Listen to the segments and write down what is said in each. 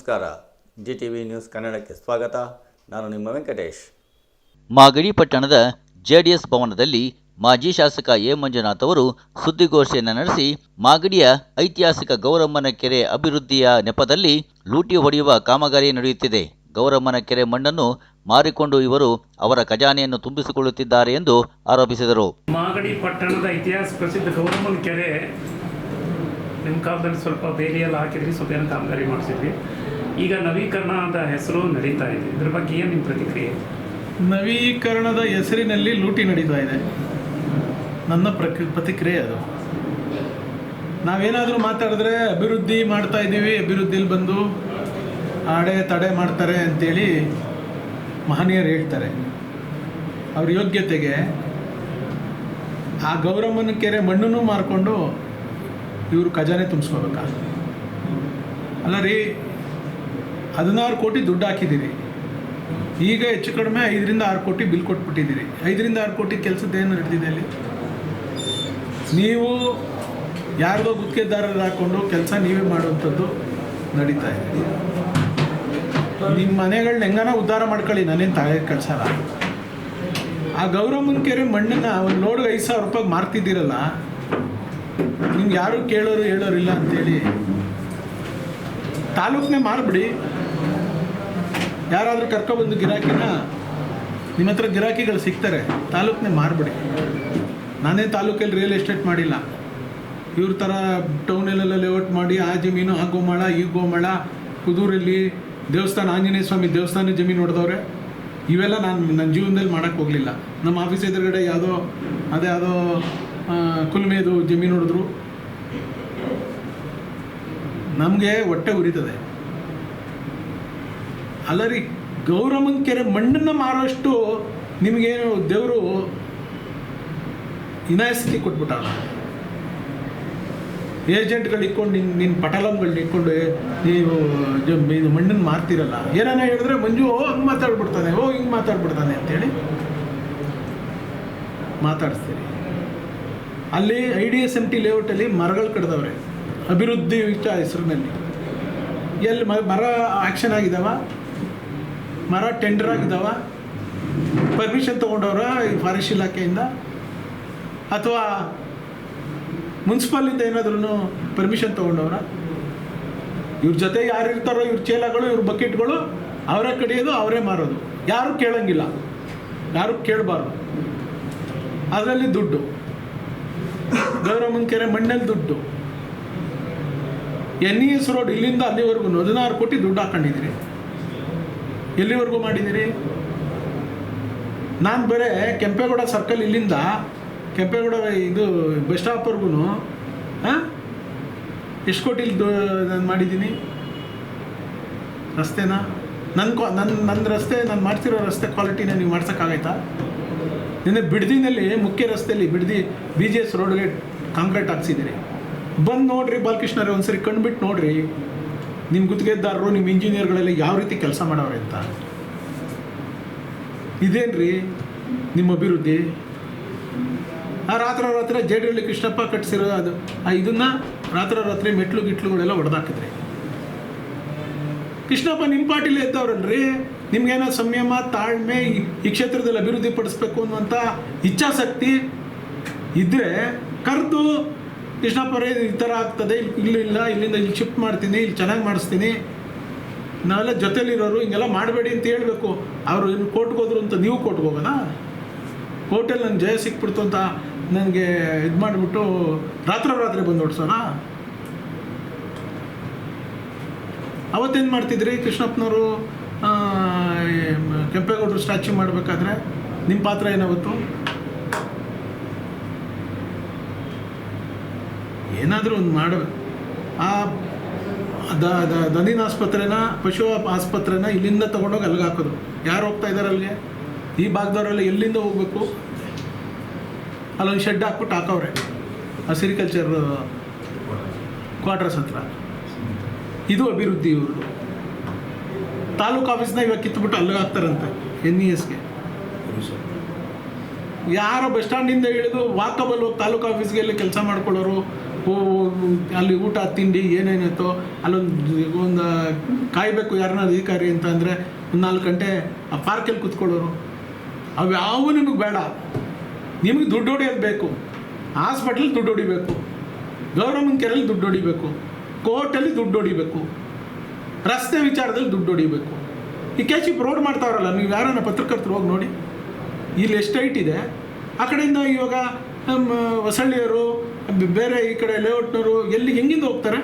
ನಮಸ್ಕಾರ. GTV news ಕನ್ನಡಕ್ಕೆ ಸ್ವಾಗತ. ನಾನು ನಿಮ್ಮ ವೆಂಕಟೇಶ್. ಮಾಗಡಿ ಪಟ್ಟಣದ JDS ಭವನದಲ್ಲಿ ಮಾಜಿ ಶಾಸಕ ಎ. ಮಂಜುನಾಥ್ ಅವರು ಸುದ್ದಿಗೋಷ್ಠಿಯನ್ನು ನಡೆಸಿ ಮಾಗಡಿಯ ಐತಿಹಾಸಿಕ ಗೌರಮ್ಮನ ಕೆರೆ ಅಭಿವೃದ್ಧಿಯ ನೆಪದಲ್ಲಿ ಲೂಟಿ ಹೊಡೆಯುವ ಕಾಮಗಾರಿ ನಡೆಯುತ್ತಿದೆ. ಗೌರಮ್ಮನ ಕೆರೆ ಮಣ್ಣನ್ನು ಮಾರಿಕೊಂಡು ಇವರು ಅವರ ಖಜಾನೆಯನ್ನು ತುಂಬಿಸಿಕೊಳ್ಳುತ್ತಿದ್ದಾರೆ ಎಂದು ಆರೋಪಿಸಿದರು. ಮಾಗಡಿ ಪಟ್ಟಣದ ಇತಿಹಾಸ ಪ್ರಸಿದ್ಧ ಗೌರಮ್ಮನ ಕೆರೆ ನಿಮ್ಮ ಕಾಲದಲ್ಲಿ ಸ್ವಲ್ಪ ಬೇಲಿಯೆಲ್ಲ ಹಾಕಿದ್ರಿ, ಸ್ವಲ್ಪ ಏನೋ ಕಾಮಗಾರಿ ಮಾಡಿಸಿದ್ರಿ. ಈಗ ನವೀಕರಣದ ಹೆಸರು ನಡೀತಾ ಇದೆ. ಇದ್ರ ಬಗ್ಗೆ ಏನು ನಿಮ್ಮ ಪ್ರತಿಕ್ರಿಯೆ? ನವೀಕರಣದ ಹೆಸರಿನಲ್ಲಿ ಲೂಟಿ ನಡೀತಾ ಇದೆ. ನನ್ನ ಪ್ರತಿಕ್ರಿಯೆ ಅದು. ನಾವೇನಾದರೂ ಮಾತಾಡಿದ್ರೆ ಅಭಿವೃದ್ಧಿ ಮಾಡ್ತಾ ಇದ್ದೀವಿ, ಅಭಿವೃದ್ಧಿಲಿ ಬಂದು ತಡೆ ಮಾಡ್ತಾರೆ ಅಂತೇಳಿ ಮಹನೀಯರು ಹೇಳ್ತಾರೆ. ಅವ್ರ ಯೋಗ್ಯತೆಗೆ ಆ ಗೌರಮ್ಮನ ಕೆರೆ ಮಣ್ಣನ್ನು ಮಾರಿಕೊಂಡು ಇವರು ಖಜಾನೆ ತುಂಬಿಸ್ಕೋಬೇಕಾ? ಅಲ್ಲ ರೀ, 16 ಕೋಟಿ ದುಡ್ಡು ಹಾಕಿದ್ದೀರಿ. ಈಗ ಹೆಚ್ಚು ಕಡಿಮೆ 5 ರಿಂದ 6 ಕೋಟಿ ಬಿಲ್ ಕೊಟ್ಬಿಟ್ಟಿದ್ದೀರಿ. 5 ರಿಂದ 6 ಕೋಟಿ ಕೆಲಸದ್ದೇನು ನಡೆದಿದೆ ಅಲ್ಲಿ? ನೀವು ಯಾರಿಗೋ ಗುತ್ತಿಗೆದಾರರು ಹಾಕ್ಕೊಂಡು ಕೆಲಸ ನೀವೇ ಮಾಡುವಂಥದ್ದು ನಡೀತಾ ಇದೆ. ನಿಮ್ಮ ಮನೆಗಳನ್ನ ಹೆಂಗನ ಉದ್ಧಾರ ಮಾಡ್ಕೊಳ್ಳಿ, ನಾನೇನು ತಾಳೆ ಕಳ್ಸಲ್ಲ. ಆ ಗೌರಮ್ಮನ ಕೆರೆ ಮಣ್ಣನ್ನು ಒಂದು ಲೋಡ್ಗೆ 5,000 ರೂಪಾಯಿಗೆ ಮಾರ್ತಿದ್ದೀರಲ್ಲ, ನಿಮ್ಗೆ ಯಾರು ಹೇಳೋರಿಲ್ಲ ಅಂತೇಳಿ ತಾಲೂಕನ್ನೇ ಮಾರ್ಬಿಡಿ. ಯಾರಾದರೂ ಕರ್ಕೊಬಂದು ಗಿರಾಕಿನ ನಿಮ್ಮ ಹತ್ರ ಗಿರಾಕಿಗಳು ಸಿಗ್ತಾರೆ, ತಾಲೂಕನ್ನೇ ಮಾರ್ಬಿಡಿ. ನಾನೇ ತಾಲೂಕಲ್ಲಿ ರಿಯಲ್ ಎಸ್ಟೇಟ್ ಮಾಡಿಲ್ಲ. ಇವ್ರ ಥರ ಟೌನಲ್ಲೆಲ್ಲ ಲೇಔಟ್ ಮಾಡಿ ಆ ಜಮೀನು ಆ ಗೋಮಾಳ ಈ ಗೋಮಾಳ, ಕುದೂರಲ್ಲಿ ದೇವಸ್ಥಾನ, ಆಂಜನೇಯ ಸ್ವಾಮಿ ದೇವಸ್ಥಾನ ಜಮೀನು ಹೊಡೆದವ್ರೆ. ಇವೆಲ್ಲ ನನ್ನ ಜೀವನದಲ್ಲಿ ಮಾಡೋಕ್ಕೆ ಹೋಗಲಿಲ್ಲ. ನಮ್ಮ ಆಫೀಸ್ ಎದುರುಗಡೆ ಯಾವುದೋ ಕುಲ್ಮೇದು ಜಮೀನು ಹೊಡೆದ್ರು. ನಮಗೆ ಹೊಟ್ಟೆ ಉರಿತದೆ. ಅಲ್ಲ ರೀ, ಗೌರಮ್ಮನ ಕೆರೆ ಮಣ್ಣನ್ನು ಮಾರೋಷ್ಟು ನಿಮಗೇನು ದೇವರು ಇನಾಯಸ್ತಿ ಕೊಟ್ಬಿಟ್ಟಲ್ಲ. ಏಜೆಂಟ್ಗಳು ಇಟ್ಕೊಂಡು ನಿನ್ನ ಪಟಲಂಗಳನ್ನ ಇಟ್ಕೊಂಡು ನೀವು ಇದು ಮಣ್ಣನ್ನು ಮಾರ್ತಿರಲ್ಲ. ಏನಾನ ಹೇಳಿದ್ರೆ ಮಂಜು ಹಂಗೆ ಮಾತಾಡ್ಬಿಡ್ತಾನೆ, ಹಿಂಗೆ ಮಾತಾಡ್ಬಿಡ್ತಾನೆ ಅಂತೇಳಿ ಮಾತಾಡಿಸ್ತೀರಿ. ಅಲ್ಲಿ IDSMT ಲೇಔಟಲ್ಲಿ ಮರಗಳು ಕಡ್ದವ್ರೆ ಅಭಿವೃದ್ಧಿ ಹೆಸರಿನಲ್ಲಿ. ಎಲ್ಲಿ ಮರ ಆ್ಯಕ್ಷನ್ ಆಗಿದ್ದಾವ? ಮರ ಟೆಂಡರ್ ಆಗಿದ್ದಾವ? ಪರ್ಮಿಷನ್ ತೊಗೊಂಡವ್ರ ಈ ಫಾರೆಸ್ಟ್ ಇಲಾಖೆಯಿಂದ ಅಥವಾ ಮುನ್ಸಿಪಾಲಿಂದ ಏನಾದ್ರೂ ಪರ್ಮಿಷನ್ ತೊಗೊಂಡವ್ರ? ಇವ್ರ ಜೊತೆ ಯಾರು ಇರ್ತಾರೋ, ಇವ್ರ ಚೇಲಗಳು, ಇವ್ರ ಬಕೆಟ್ಗಳು ಅವರೇ ಕಡಿಯೋದು, ಅವರೇ ಮಾರೋದು. ಯಾರು ಕೇಳೋಂಗಿಲ್ಲ, ಯಾರು ಕೇಳಬಾರ್ದು. ಅದರಲ್ಲಿ ದುಡ್ಡು, ಗೌರಮ್ಮನ ಕೆರೆ ಮಣ್ಣಲ್ಲಿ ದುಡ್ಡು. NES ರೋಡ್ ಇಲ್ಲಿಂದ ಅಲ್ಲಿವರೆಗೂ 16 ಕೋಟಿ ದುಡ್ಡು ಹಾಕೊಂಡಿದ್ದೀರಿ. ಎಲ್ಲಿವರೆಗೂ ಮಾಡಿದ್ದೀರಿ? ನಾನು ಬರೇ ಕೆಂಪೇಗೌಡ ಸರ್ಕಲ್ ಇಲ್ಲಿಂದ ಕೆಂಪೇಗೌಡ ಇದು ಬಸ್ ಸ್ಟಾಪ್ವರೆಗೂ ಎಷ್ಟು ಕೋಟಿಲಿ ನಾನು ಮಾಡಿದ್ದೀನಿ ರಸ್ತೆನ? ನನ್ನ ರಸ್ತೆ, ನಾನು ಮಾಡ್ತಿರೋ ರಸ್ತೆ ಕ್ವಾಲಿಟಿನ ನೀವು ಮಾಡ್ಸೋಕ್ಕಾಗೈತಾ? ನಿನ್ನೆ ಬಿಡದಿನಲ್ಲಿ ಮುಖ್ಯ ರಸ್ತೆಯಲ್ಲಿ BGS ರೋಡ್ಗೆ ಕಾಂಕ್ರೀಟ್ ಹಾಕ್ಸಿದ್ದೀರಿ. ಬಂದು ನೋಡ್ರಿ ಬಾಲಕೃಷ್ಣರೇ, ಒಂದ್ಸರಿ ಕಂಡುಬಿಟ್ಟು ನೋಡ್ರಿ ನಿಮ್ಮ ಗುತ್ತಿಗೆದಾರರು, ನಿಮ್ಮ ಇಂಜಿನಿಯರ್ಗಳೆಲ್ಲ ಯಾವ ರೀತಿ ಕೆಲಸ ಮಾಡವ್ರೆ ಅಂತ. ಇದೇನ್ರಿ ನಿಮ್ಮ ಅಭಿವೃದ್ಧಿ? ಆ ರಾತ್ರಿ ಜೇಡಿಹಳ್ಳಿ ಕೃಷ್ಣಪ್ಪ ಕಟ್ಟಿಸಿರೋ ಅದು ಇದನ್ನು ರಾತ್ರಿ ಮೆಟ್ಲುಗಳೆಲ್ಲ ಹೊಡೆದಾಕಿದ್ರಿ. ಕೃಷ್ಣಪ್ಪ ನಿಮ್ಮ ಪಾರ್ಟಿಲೇ ಇದ್ದವ್ರಲ್ರಿ. ನಿಮ್ಗೇನೋ ಸಂಯಮ, ತಾಳ್ಮೆ, ಈ ಕ್ಷೇತ್ರದಲ್ಲಿ ಅಭಿವೃದ್ಧಿ ಪಡಿಸ್ಬೇಕು ಅನ್ನುವಂಥ ಇಚ್ಛಾಶಕ್ತಿ ಇದ್ದರೆ ಕರೆದು ಕೃಷ್ಣಪ್ಪರೇ ಈ ಥರ ಆಗ್ತದೆ, ಇಲ್ಲಿಂದ ಇಲ್ಲಿ ಶಿಫ್ಟ್ ಮಾಡ್ತೀನಿ, ಇಲ್ಲಿ ಚೆನ್ನಾಗಿ ಮಾಡಿಸ್ತೀನಿ, ನಾವೆಲ್ಲ ಜೊತೆಲಿರೋರು ಹಿಂಗೆಲ್ಲ ಮಾಡಬೇಡಿ ಅಂತ ಹೇಳಬೇಕು. ಅವರು ಇನ್ನು ಕೋರ್ಟ್ಗೆ ಹೋದ್ರು ಅಂತ ನೀವು ಕೋರ್ಟ್ಗೆ ಹೋಗೋಣ? ಕೋರ್ಟಲ್ಲಿ ನನಗೆ ಜಯ ಸಿಕ್ಬಿಡ್ತು ಅಂತ ನನಗೆ ಇದು ಮಾಡಿಬಿಟ್ಟು ರಾತ್ರಿ ಬಂದು ಹೊಡ್ಸೋಣ? ಅವತ್ತೇನು ಮಾಡ್ತಿದ್ರಿ ಕೃಷ್ಣಪ್ಪನವರು? ಕೆಂಪೇಗೌಡರು ಸ್ಟ್ಯಾಚ್ಯೂ ಮಾಡಬೇಕಾದ್ರೆ ನಿಮ್ಮ ಪಾತ್ರ ಏನಾವತ್ತು? ಏನಾದರೂ ಒಂದು ಮಾಡಬೇಕು. ಆ ದನಿನ ಆಸ್ಪತ್ರೆನ, ಪಶು ಆಸ್ಪತ್ರೆನ ಇಲ್ಲಿಂದ ತೊಗೊಂಡೋಗಿ ಅಲ್ಲಿಗೆ ಹಾಕೋದು. ಯಾರು ಹೋಗ್ತಾ ಇದ್ದಾರೆ ಅಲ್ಲಿಗೆ? ಈ ಭಾಗದವರೆಲ್ಲ ಎಲ್ಲಿಂದ ಹೋಗಬೇಕು? ಅಲ್ಲೊಂದು ಶೆಡ್ ಹಾಕ್ಬಿಟ್ಟು ಹಾಕವ್ರೆ ಆ ಸಿರಿಕಲ್ಚರ್ ಕ್ವಾರ್ಟರ್ಸ್ ಹತ್ರ. ಇದು ಅಭಿವೃದ್ಧಿ ಇವ್ರದ್ದು. ತಾಲೂಕು ಆಫೀಸ್ನ ಇವಾಗ ಕಿತ್ಬಿಟ್ಟು ಅಲ್ಲಿಗೆ ಹಾಕ್ತಾರಂತೆ NESಗೆ. ಯಾರೋ ಬಸ್ ಸ್ಟ್ಯಾಂಡಿಂದ ಇಳಿದು ವಾಕಬಲ್ ಹೋಗಿ ತಾಲೂಕು ಆಫೀಸ್ಗೆ ಎಲ್ಲ ಕೆಲಸ ಮಾಡ್ಕೊಳ್ಳೋರು, ಅಲ್ಲಿ ಊಟ ತಿಂಡಿ ಏನೇನಿತ್ತೋ ಒಂದು ಕಾಯಬೇಕು ಯಾರನ್ನ ಅಧಿಕಾರಿ ಅಂತ ಅಂದರೆ ಒಂದು 4 ಗಂಟೆ ಆ ಪಾರ್ಕಲ್ಲಿ ಕೂತ್ಕೊಳ್ಳೋರು. ಅವು ಯಾವೂ ನಿಮಗೆ ಬೇಡ. ನಿಮಗೆ ದುಡ್ಡು ಹೊಡಿಯೋದು ಬೇಕು. ಹಾಸ್ಪಿಟ್ಲಲ್ಲಿ ದುಡ್ಡು ಹೊಡಿಬೇಕು, ಗೌರ್ಮೆಂಟ್ ಕೆರೆಯಲ್ಲಿ ದುಡ್ಡು ಹೊಡಿಬೇಕು, ಕೋರ್ಟಲ್ಲಿ ದುಡ್ಡು ಹೊಡಿಬೇಕು, ರಸ್ತೆ ವಿಚಾರದಲ್ಲಿ ದುಡ್ಡು ಹೊಡಿಬೇಕು. ಈ ಕೆಚಿಪ್ ರೋಡ್ ಮಾಡ್ತಾವ್ರಲ್ಲ, ನೀವು ಯಾರನ್ನ ಪತ್ರಕರ್ತರು ಹೋಗಿ ನೋಡಿ, ಇಲ್ಲಿ ಎಷ್ಟು ಹೈಟ್ ಇದೆ. ಆ ಕಡೆಯಿಂದ ಇವಾಗ ನಮ್ಮ ಹೊಸಳ್ಳಿಯವರು ಬೇರೆ ಈ ಕಡೆ ಲೇಔಟ್ನವರು ಎಲ್ಲಿ ಹೆಂಗಿಂದ ಹೋಗ್ತಾರೆ?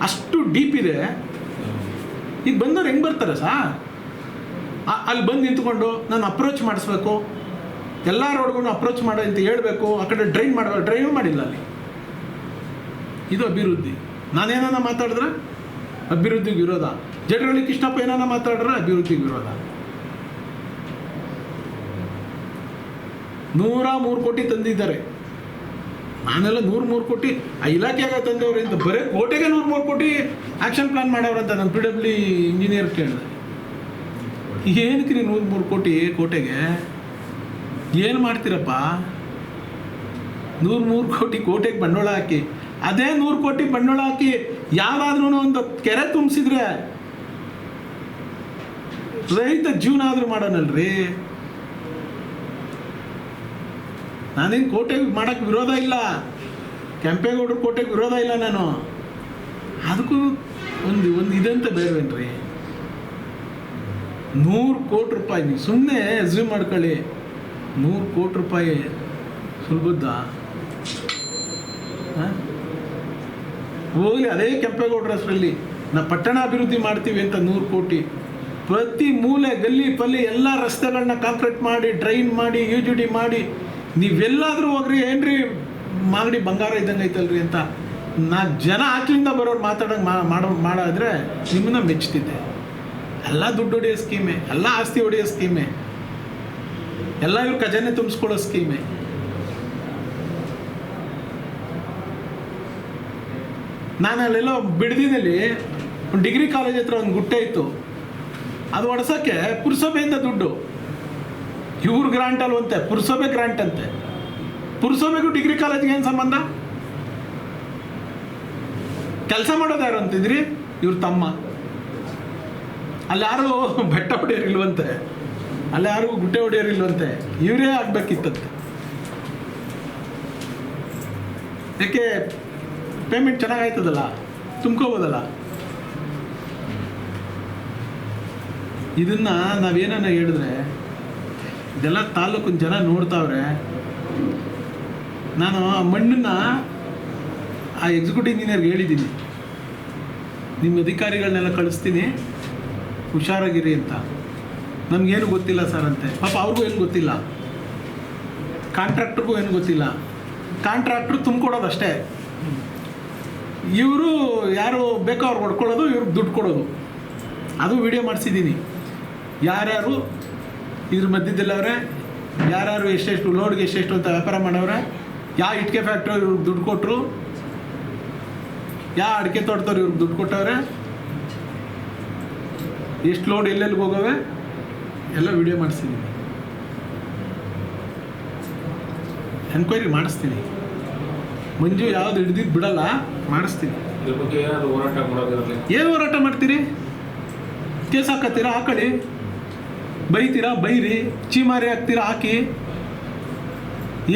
ಅಷ್ಟು ಡೀಪ್ ಇದೆ. ಈಗ ಬಂದವ್ರು ಹೆಂಗೆ ಬರ್ತಾರೆ ಸಾರ್? ಅಲ್ಲಿ ಬಂದು ನಿಂತ್ಕೊಂಡು ನಾನು ಅಪ್ರೋಚ್ ಮಾಡಿಸ್ಬೇಕು, ಎಲ್ಲ ರೋಡ್ಗೂ ಅಪ್ರೋಚ್ ಮಾಡೋ ಅಂತ ಹೇಳ್ಬೇಕು, ಆ ಕಡೆ ಡ್ರೈವ್ ಮಾಡಿಲ್ಲ ಅಲ್ಲಿ. ಇದು ಅಭಿವೃದ್ಧಿ. ನಾನೇನ ಮಾತಾಡಿದ್ರೆ ಅಭಿವೃದ್ಧಿಗೆ ವಿರೋಧ. ಜಡರಳ್ಳಿ ಕೃಷ್ಣಪ್ಪ ಏನಾನ ಮಾತಾಡಿದ್ರೆ ಅಭಿವೃದ್ಧಿಗೆ ವಿರೋಧ. 103 ಕೋಟಿ ತಂದಿದ್ದಾರೆ. ನಾನೆಲ್ಲ 103 ಕೋಟಿ ಆ ಇಲಾಖೆಯಾಗ ತಂದವ್ರೆ ಅಂತ ಬರೀ ಕೋಟೆಗೆ 103 ಕೋಟಿ ಆ್ಯಕ್ಷನ್ ಪ್ಲಾನ್ ಮಾಡವ್ರಂತ ನಾನು PWD ಇಂಜಿನಿಯರ್ ಕೇಳಿದೆ. ಏನಕ್ಕೆ ರೀ 103 ಕೋಟಿ ಕೋಟೆಗೆ ಏನು ಮಾಡ್ತೀರಪ್ಪ? 103 ಕೋಟಿ ಕೋಟೆಗೆ ಬಂಡವಾಳ ಹಾಕಿ, ಅದೇ 100 ಕೋಟಿ ಬಂಡವಾಳ ಹಾಕಿ ಯಾವ್ದಾದ್ರೂ ಒಂದು ಕೆರೆ ತುಂಬಿಸಿದ್ರೆ ರೈತ ಜೀವನ ಆದರೂ ಮಾಡೋಣಲ್ರಿ. ನಾನೇನು ಕೋಟೆಗೆ ಮಾಡೋಕ್ಕೆ ವಿರೋಧ ಇಲ್ಲ, ಕೆಂಪೇಗೌಡರು ಕೋಟೆಗೆ ವಿರೋಧ ಇಲ್ಲ ನಾನು. ಅದಕ್ಕೂ ಒಂದು ಇದಂತ ಬೇಡವೇನ್ರಿ? 100 ಕೋಟಿ ರೂಪಾಯಿ ನೀವು ಸುಮ್ಮನೆ ಅಸ್ಯೂಮ್ ಮಾಡ್ಕೊಳ್ಳಿ. 100 ಕೋಟಿ ರೂಪಾಯಿ ಸುಲಭದ್ದ? ಹೋಗಲಿ, ಅದೇ ಕೆಂಪೇಗೌಡರ ಹೆಸರಲ್ಲಿ ನಾವು ಪಟ್ಟಣ ಅಭಿವೃದ್ಧಿ ಮಾಡ್ತೀವಿ ಅಂತ 100 ಕೋಟಿ ಪ್ರತಿ ಮೂಲೆ ಗಲ್ಲಿ ಪಲ್ಲಿ ಎಲ್ಲ ರಸ್ತೆಗಳನ್ನ ಕಾಂಕ್ರೀಟ್ ಮಾಡಿ, ಡ್ರೈನ್ ಮಾಡಿ, UGD ಮಾಡಿ, ನೀವೆಲ್ಲಾದರೂ ಹೋಗ್ರಿ ಏನ್ರಿ ಮಾಗಡಿ ಬಂಗಾರ ಇದ್ದಂಗೆ ಐತಲ್ರಿ ಅಂತ ಜನ ಆಚೆಯಿಂದ ಬರೋರು ಮಾಡಾದ್ರೆ ನಿಮ್ಮನ್ನ ಮೆಚ್ತಿದ್ದೆ. ಎಲ್ಲ ದುಡ್ಡು ಹೊಡೆಯೋ ಸ್ಕೀಮೆ, ಎಲ್ಲ ಆಸ್ತಿ ಹೊಡೆಯೋ ಸ್ಕೀಮೆ, ಎಲ್ಲ ಇವ್ರು ಖಜಾನೆ ತುಂಬಿಸ್ಕೊಳ್ಳೋ ಸ್ಕೀಮೆ. ನಾನು ಅಲ್ಲೆಲ್ಲೋ ಬಿಡದಿನಲ್ಲಿ ಒಂದು ಡಿಗ್ರಿ ಕಾಲೇಜ್ ಹತ್ರ ಒಂದು ಗುಟ್ಟೆ ಇತ್ತು. ಅದು ಒಡ್ಸೋಕ್ಕೆ ಪುರಸಭೆಯಿಂದ ದುಡ್ಡು, ಇವ್ರು ಗ್ರಾಂಟ್ ಅಲ್ವಂತೆ, ಪುರಸಭೆ ಗ್ರಾಂಟ್ ಅಂತೆ. ಪುರಸಭೆಗೂ ಡಿಗ್ರಿ ಕಾಲೇಜ್ಗೆ ಏನು ಸಂಬಂಧ? ಕೆಲಸ ಮಾಡೋದು ಯಾರು ಅಂತಿದ್ರಿ? ಇವ್ರ ತಮ್ಮ. ಅಲ್ಲಿ ಯಾರು ಬೆಟ್ಟ ಹೊಡೆಯೋರಿಲ್ವಂತೆ, ಅಲ್ಲಿ ಯಾರು ಗುಡ್ಡೆ ಹೊಡೆಯೋರಿಲ್ವಂತೆ, ಇವರೇ ಆಗ್ಬೇಕಿತ್ತಂತೆ. ಯಾಕೆ? ಪೇಮೆಂಟ್ ಚೆನ್ನಾಗಾಯ್ತದಲ್ಲ, ತುಂಬ್ಕೋಬೋದಲ್ಲ. ಇದನ್ನು ನಾವೇನ ಹೇಳಿದ್ರೆ ಇದೆಲ್ಲ ತಾಲೂಕಿನ ಜನ ನೋಡ್ತಾವ್ರೆ. ನಾನು ಆ ಮಣ್ಣನ್ನು ಆ ಎಕ್ಸಿಕ್ಯೂಟಿವ್ ಇಂಜಿನಿಯರ್ಗೆ ಹೇಳಿದ್ದೀನಿ, ನಿಮ್ಮ ಅಧಿಕಾರಿಗಳನ್ನೆಲ್ಲ ಕಳಿಸ್ತೀನಿ, ಹುಷಾರಾಗಿರಿ ಅಂತ. ನಮಗೇನು ಗೊತ್ತಿಲ್ಲ ಸರ್ ಅಂತೆ. ಪಾಪ ಅವ್ರಿಗೂ ಏನು ಗೊತ್ತಿಲ್ಲ, ಕಾಂಟ್ರಾಕ್ಟ್ರಿಗೂ ಏನು ಗೊತ್ತಿಲ್ಲ. ಕಾಂಟ್ರಾಕ್ಟ್ರು ತುಂಬಿಕೊಡೋದಷ್ಟೇ. ಇವರು ಯಾರು ಬೇಕೋ ಅವ್ರು ಹೊಡ್ಕೊಳ್ಳೋದು, ಇವ್ರಿಗೆ ದುಡ್ಡು ಕೊಡೋದು. ಅದು ವಿಡಿಯೋ ಮಾಡಿಸಿದ್ದೀನಿ. ಯಾರ್ಯಾರು ಇದ್ರ ಮಧ್ಯದಲ್ಲವ್ರೆ, ಯಾರ್ಯಾರು ಎಷ್ಟೆಷ್ಟು ಲೋಡ್ಗೆ ಎಷ್ಟೆಷ್ಟು ಅಂತ ವ್ಯಾಪಾರ ಮಾಡವ್ರೆ, ಯಾವ ಇಟ್ಟಿಗೆ ಫ್ಯಾಕ್ಟ್ರಿ ಇವ್ರಿಗೆ ದುಡ್ಡು ಕೊಟ್ಟರು, ಯಾವ ಅಡಿಕೆ ತೋಟದವ್ರು ಇವ್ರಿಗೆ ದುಡ್ಡು ಕೊಟ್ಟವ್ರೆ, ಎಷ್ಟು ಲೋಡ್ ಎಲ್ಲೆಲ್ಲಿಗೆ ಹೋಗವೆ ಎಲ್ಲ ವಿಡಿಯೋ ಮಾಡಿಸ್ತೀನಿ. ಎನ್ಕ್ವೈರಿ ಮಾಡಿಸ್ತೀನಿ. ಮಂಜು ಯಾವ್ದು ಹಿಡ್ದಿದ್ದು ಬಿಡಲ್ಲ, ಮಾಡಿಸ್ತೀನಿ. ಏನು ಹೋರಾಟ ಮಾಡ್ತೀರಿ? ಕೇಸ್ ಹಾಕತ್ತೀರಾ? ಹಾಕೊಳ್ಳಿ. ಬೈತೀರಾ? ಬೈರಿ. ಚೀಮಾರಿ ಹಾಕ್ತೀರಾ? ಹಾಕಿ.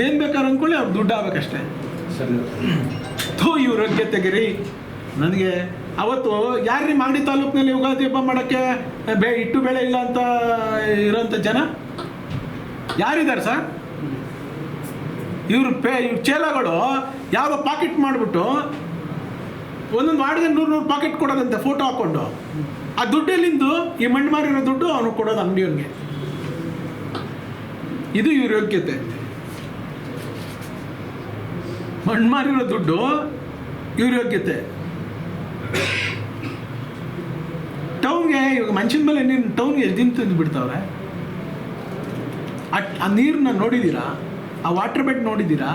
ಏನು ಬೇಕಾದ್ರೆ ಅಂದ್ಕೊಳ್ಳಿ, ಅವ್ರು ದುಡ್ಡು ಆಗ್ಬೇಕಷ್ಟೆ. ಇವ್ರ ಬಗ್ಗೆ ತೆಗಿರಿ. ನನಗೆ ಅವತ್ತು ಯಾರ್ರೀ ಮಾಗಡಿ ತಾಲೂಕಿನಲ್ಲಿ ಯುಗಾದಿ ಹಬ್ಬ ಮಾಡೋಕ್ಕೆ ಇಟ್ಟು ಬೆಳೆ ಇಲ್ಲ ಅಂತ ಇರೋಂಥ ಜನ ಯಾರಿದ್ದಾರೆ ಸರ್? ಇವ್ರ ಚೇಲಗಳು ಯಾವ ಪಾಕೆಟ್ ಮಾಡಿಬಿಟ್ಟು ಒಂದೊಂದು ವಾರ್ಡ್ಗೆ 100 ಪಾಕೆಟ್ ಕೊಡೋದಂತೆ ಫೋಟೋ ಹಾಕ್ಕೊಂಡು. ಆ ದುಡ್ಡು ಎಲ್ಲಿಂದು? ಈ ಮಣ್ಣು ಮಾರಿರೋ ದುಡ್ಡು ಅವನು ಕೊಡೋದು ಅಂಗಡಿಯವ್ರಿಗೆ. ಇದು ಇವ್ರ ಯೋಗ್ಯತೆ. ಮಣ್ಣು ಮಾರಿರೋ ದುಡ್ಡು ಇವ್ರ ಯೋಗ್ಯತೆ. ಟೌನ್ಗೆ ಇವಾಗ ಮನುಷ್ಯನ ಮೇಲೆ ನೀರು ಟೌನ್ಗೆ ಎಷ್ಟು ದಿನ ತಂದು ಬಿಡ್ತಾವ್ರೆ? ಆ ನೀರನ್ನ ನೋಡಿದ್ದೀರಾ? ಆ ವಾಟರ್ ಬೆಡ್ ನೋಡಿದ್ದೀರಾ?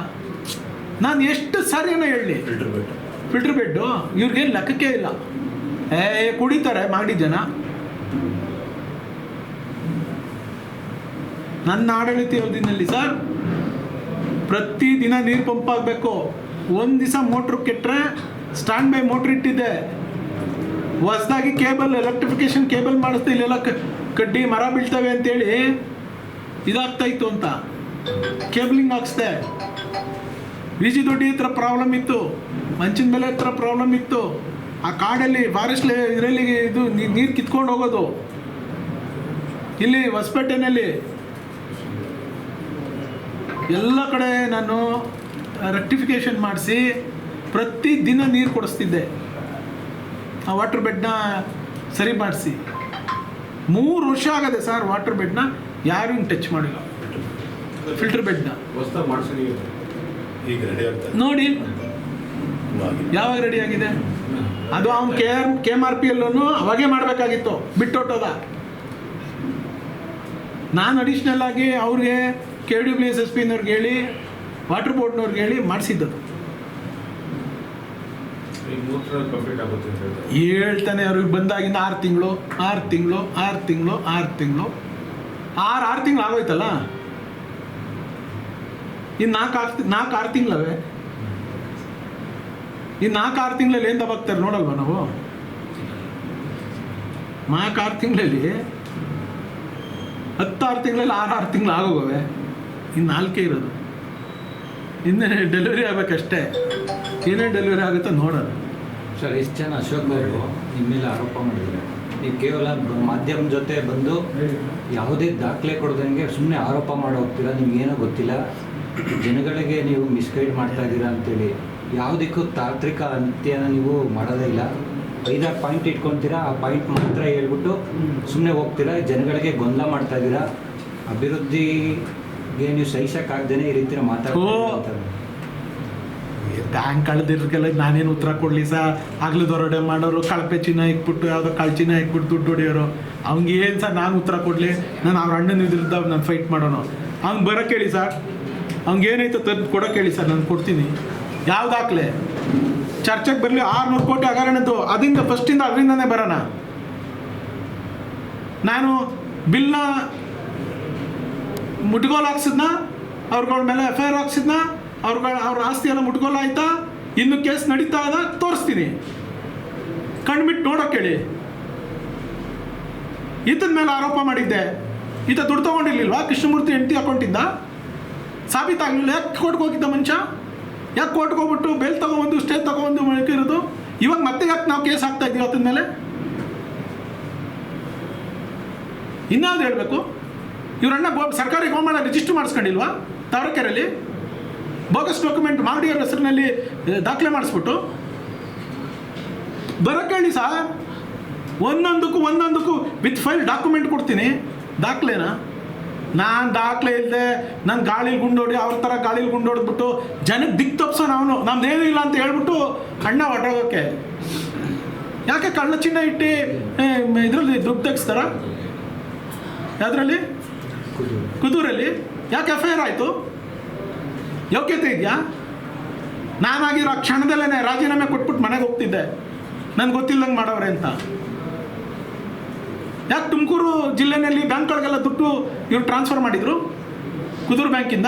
ನಾನು ಎಷ್ಟು ಸಾರಿ ಏನೋ ಹೇಳಿ, ಫಿಲ್ಟರ್ ಬೆಡ್ಡು ಇವ್ರಿಗೇನು ಲೆಕ್ಕಕ್ಕೆ ಇಲ್ಲ. ಕುಡಿತಾರೆ ಮಾಡಿ ಜನ. ನನ್ನ ಆಡಳಿತ ಅವಧಿನಲ್ಲಿ ಸರ್ ಪ್ರತಿದಿನ ನೀರು ಪಂಪ್ ಆಗಬೇಕು. ಒಂದು ದಿವಸ ಮೋಟ್ರ್ ಕೆಟ್ಟರೆ ಸ್ಟ್ಯಾಂಡ್ ಬೈ ಮೋಟ್ರ್ ಇಟ್ಟಿದ್ದೆ, ಹೊಸದಾಗಿ ಕೇಬಲ್ ಎಲೆಕ್ಟ್ರಿಫಿಕೇಶನ್ ಕೇಬಲ್ ಮಾಡಿಸ್ದೆ, ಇಲ್ಲೆಲ್ಲ ಕಡ್ಡಿ ಮರ ಬೀಳ್ತವೆ ಅಂತೇಳಿ ಇದಾಗ್ತಾಯಿತ್ತು ಅಂತ ಕೇಬಲಿಂಗ್ ಹಾಕ್ಸ್ದೆ. ವಿ ಜಿ ದೊಡ್ಡಿ ಹತ್ರ ಪ್ರಾಬ್ಲಮ್ ಇತ್ತು, ಮಂಚಿನ ಮೇಲೆ ಹತ್ರ ಪ್ರಾಬ್ಲಮ್ ಇತ್ತು. ಆ ಕಾಡಲ್ಲಿ ಫಾರೆಸ್ಟ್ ಇದರಲ್ಲಿ ಇದು ನೀರು ಕಿತ್ಕೊಂಡು ಹೋಗೋದು. ಇಲ್ಲಿ ಹೊಸಪೇಟೆನಲ್ಲಿ ಎಲ್ಲ ಕಡೆ ನಾನು ರೆಕ್ಟಿಫಿಕೇಷನ್ ಮಾಡಿಸಿ ಪ್ರತಿದಿನ ನೀರು ಕೊಡಿಸ್ತಿದ್ದೆ. ಆ ವಾಟರ್ ಬೆಡ್ನ ಸರಿ ಮಾಡಿಸಿ 3 ವರ್ಷ ಆಗದೆ ಸರ್. ವಾಟರ್ ಬೆಡ್ನ ಯಾರೂ ಟಚ್ ಮಾಡಿಲ್ಲ. ಫಿಲ್ಟರ್ ಬೆಡ್ನ ನೋಡಿ ಯಾವಾಗ ರೆಡಿ ಆಗಿದೆ. ಅದು ಅವ್ನು KMRPL ಅವಾಗೇ ಮಾಡಬೇಕಾಗಿತ್ತು, ಬಿಟ್ಟೊಟ್ಟೋದ. ನಾನು ಅಡಿಷ್ನಲ್ ಆಗಿ ಅವ್ರಿಗೆ KWSSPನವ್ರಿಗೆ ಹೇಳಿ, ವಾಟರ್ ಬೋರ್ಡ್ನವ್ರಿಗೆ ಹೇಳಿ ಮಾಡಿಸಿದ್ದದು. ಹೇಳ್ತಾನೆ ಅವ್ರಿಗೆ ಬಂದಾಗಿಂದ 6 ತಿಂಗಳು ಆಗೋಯ್ತಲ್ಲ. ಇನ್ನು 4-6 ತಿಂಗಳವೆ. ಈ 4-6 ತಿಂಗಳಲ್ಲಿ ಏನು ದಬಾಕ್ತಾರೆ ನೋಡಲ್ವ ನಾವು? 4-6 ತಿಂಗಳಲ್ಲಿ 10-6 ತಿಂಗಳಲ್ಲಿ 6 ತಿಂಗಳು ಆಗೋಗವೆ. ಇನ್ನು 4 ಇರೋದು. ಇನ್ನೇ ಡೆಲಿವರಿ ಆಗಬೇಕಷ್ಟೇ. ಏನೇನು ಡೆಲಿವರಿ ಆಗುತ್ತೋ ನೋಡೋದು. ಸರ್, ಎಷ್ಟು ಜನ ಅಶೋಕ್ ಅವರು ನಿಮ್ಮ ಮೇಲೆ ಆರೋಪ ಮಾಡಿದ್ದಾರೆ. ನೀವು ಕೇವಲ ಮಾಧ್ಯಮ ಜೊತೆ ಬಂದು ಯಾವುದೇ ದಾಖಲೆ ಕೊಡದಂಗೆ ಸುಮ್ಮನೆ ಆರೋಪ ಮಾಡಿ ಹೋಗ್ತೀರಾ. ನಿಮ್ಗೇನೋ ಗೊತ್ತಿಲ್ಲ, ಜನಗಳಿಗೆ ನೀವು ಮಿಸ್ಗೈಡ್ ಮಾಡ್ತಾ ಇದ್ದೀರಾ ಅಂತೇಳಿ. ಯಾವುದಕ್ಕೂ ತಾಂತ್ರಿಕ ಅಂತ್ಯನ ನೀವು ಮಾಡೋದೇ ಇಲ್ಲ. 5-6 ಪಾಯಿಂಟ್ ಇಟ್ಕೊತೀರಾ, ಆ ಪಾಯಿಂಟ್ ಮಾತ್ರ ಹೇಳ್ಬಿಟ್ಟು ಸುಮ್ಮನೆ ಹೋಗ್ತೀರಾ. ಜನಗಳಿಗೆ ಗೊಂದಲ ಮಾಡ್ತಾ ಇದ್ದೀರಾ. ಅಭಿವೃದ್ಧಿಗೆ ನೀವು ಸಹಿಸೋಕ್ಕಾಗ್ದೇ ಈ ರೀತಿ ಮಾತಾಡ್ತಾರೆ. ಬ್ಯಾಂಕ್ ಕಳೆದಿರ್ಕೆಲ್ಲ ನಾನೇನು ಉತ್ತರ ಕೊಡಲಿ ಸರ್? ಆಗ್ಲೂ ದೊರಡೆ ಮಾಡೋರು ಕಳಪೆ ಚಿನ್ನ ಇಕ್ಬಿಟ್ಟು ಯಾವುದೋ ಚಿನ್ನ ಇಕ್ಬಿಟ್ಟು ದುಡ್ಡು ಹೊಡಿಯೋರು. ಅವ್ನಿಗೆ ಏನು ಸರ್ ನಾನು ಉತ್ತರ ಕೊಡಲಿ? ನಾನು ಅವ್ರ ಅಣ್ಣನ ವಿರುದ್ಧ ನಾನು ಫೈಟ್ ಮಾಡೋನು. ಅವ್ನು ಬರೋಕ್ಕೆ ಹೇಳಿ ಸರ್, ಅವ್ನಿಗೆ ಏನಾಯ್ತು ತಂದು ಕೊಡೋಕೆ ಹೇಳಿ ಸರ್, ನಾನು ಕೊಡ್ತೀನಿ. ಯಾವ್ದು ಹಾಕ್ಲೆ ಚರ್ಚೆಗೆ ಬರಲಿ. 600 ಕೋಟಿ ಹಗರಣದ್ದು ಅದರಿಂದ ಫಸ್ಟಿಂದ ಅದರಿಂದನೇ ಬರೋಣ. ನಾನು ಬಿಲ್ನ ಮುಟ್ಗೋಲು ಹಾಕ್ಸಿದ್ನ, ಅವ್ರಗಳ ಮೇಲೆ FIR ಹಾಕ್ಸಿದ್ನ, ಅವ್ರ ಆಸ್ತಿ ಎಲ್ಲ ಮುಟ್ಗೋಲು ಆಯ್ತಾ, ಇನ್ನು ಕೇಸ್ ನಡೀತಾ ಅದ ತೋರಿಸ್ತೀನಿ. ಕಣ್ಬಿಟ್ಟು ನೋಡೋಕೆ ಹೇಳಿ. ಈತನ ಮೇಲೆ ಆರೋಪ ಮಾಡಿದ್ದೆ, ಈತ ದುಡ್ಡು ತೊಗೊಂಡಿರ್ಲಿಲ್ವಾ? ಕೃಷ್ಣಮೂರ್ತಿ ಹೆಂಡತಿ ಅಕೌಂಟಿಂದ ಸಾಬೀತಾಗಲಿಲ್ಲ. ಯಾಕೆ ಕೋರ್ಟ್ಗೆ ಹೋಗಿದ್ದ ಮನುಷ್ಯ? ಯಾಕೆ ಕೋರ್ಟ್ಗೆ ಹೋಗ್ಬಿಟ್ಟು ಬೇಲ್ ತೊಗೊಂಬಂದು ಸ್ಟೇ ತೊಗೊಂಡು ಮಳಕಿರೋದು? ಇವಾಗ ಮತ್ತೆ ಯಾಕೆ ನಾವು ಕೇಸ್ ಹಾಕ್ತಾ ಇದ್ದೀವಿ ಆತನ ಮೇಲೆ? ಇನ್ಯಾವ್ದು ಹೇಳಬೇಕು? ಇವರನ್ನ ಸರ್ಕಾರಿ ಗೋಮಾಳ ರಿಜಿಸ್ಟರ್ ಮಾಡಿಸ್ಕೊಂಡಿಲ್ವಾ ತಾವರೆಕೆರೆಯಲ್ಲಿ? ಬೋಗಸ್ ಡಾಕ್ಯುಮೆಂಟ್ ಮಾಡಿ ಅವ್ರ ಹೆಸರಿನಲ್ಲಿ ದಾಖಲೆ ಮಾಡಿಸ್ಬಿಟ್ಟು ಬರೋಕ್ಕೆ ಹೇಳಿ ಸರ್. ಒಂದೊಂದಕ್ಕೂ ವಿತ್ ಫೈಲ್ ಡಾಕ್ಯುಮೆಂಟ್ ಕೊಡ್ತೀನಿ. ದಾಖಲೆನ ನಾನು ದಾಖಲೆ ಇಲ್ಲದೆ ನಾನು ಗಾಳಿಲಿ ಗುಂಡೋಡಿ ಅವ್ರ ಥರ ಗಾಳಿಲಿ ಗುಂಡೋಡ್ಬಿಟ್ಟು ಜನಕ್ಕೆ ದಿಕ್ಕು ತಪ್ಸೋನು ಅವನು. ನಮ್ದೇನೂ ಇಲ್ಲ ಅಂತ ಹೇಳ್ಬಿಟ್ಟು ಅಣ್ಣ ಹೊರಟೋಗೋಕ್ಕೆ. ಯಾಕೆ ಕಳ್ಳ ಚಿನ್ನ ಇಟ್ಟು ಇದರಲ್ಲಿ ದುಡ್ಡು ತೆಗಿಸ್ತಾರ? ಯಾವುದ್ರಲ್ಲಿ? ಕುದೂರಲ್ಲಿ. ಯಾಕೆ FIR ಆಯಿತು? ಯೋಗ್ಯತೆ ಇದೆಯಾ? ನಾನಾಗಿರೋ ಕ್ಷಣದಲ್ಲೇ ರಾಜೀನಾಮೆ ಕೊಟ್ಬಿಟ್ಟು ಮನೆಗೆ ಹೋಗ್ತಿದ್ದೆ, ನನಗೆ ಗೊತ್ತಿಲ್ಲದಂಗೆ ಮಾಡವ್ರೆ ಅಂತ. ಯಾಕೆ ತುಮಕೂರು ಜಿಲ್ಲೆಯಲ್ಲಿ ಬ್ಯಾಂಕ್ಗಳಿಗೆಲ್ಲ ದುಡ್ಡು ಇವ್ರು ಟ್ರಾನ್ಸ್ಫರ್ ಮಾಡಿದರು ಕುದೂರು ಬ್ಯಾಂಕಿಂದ?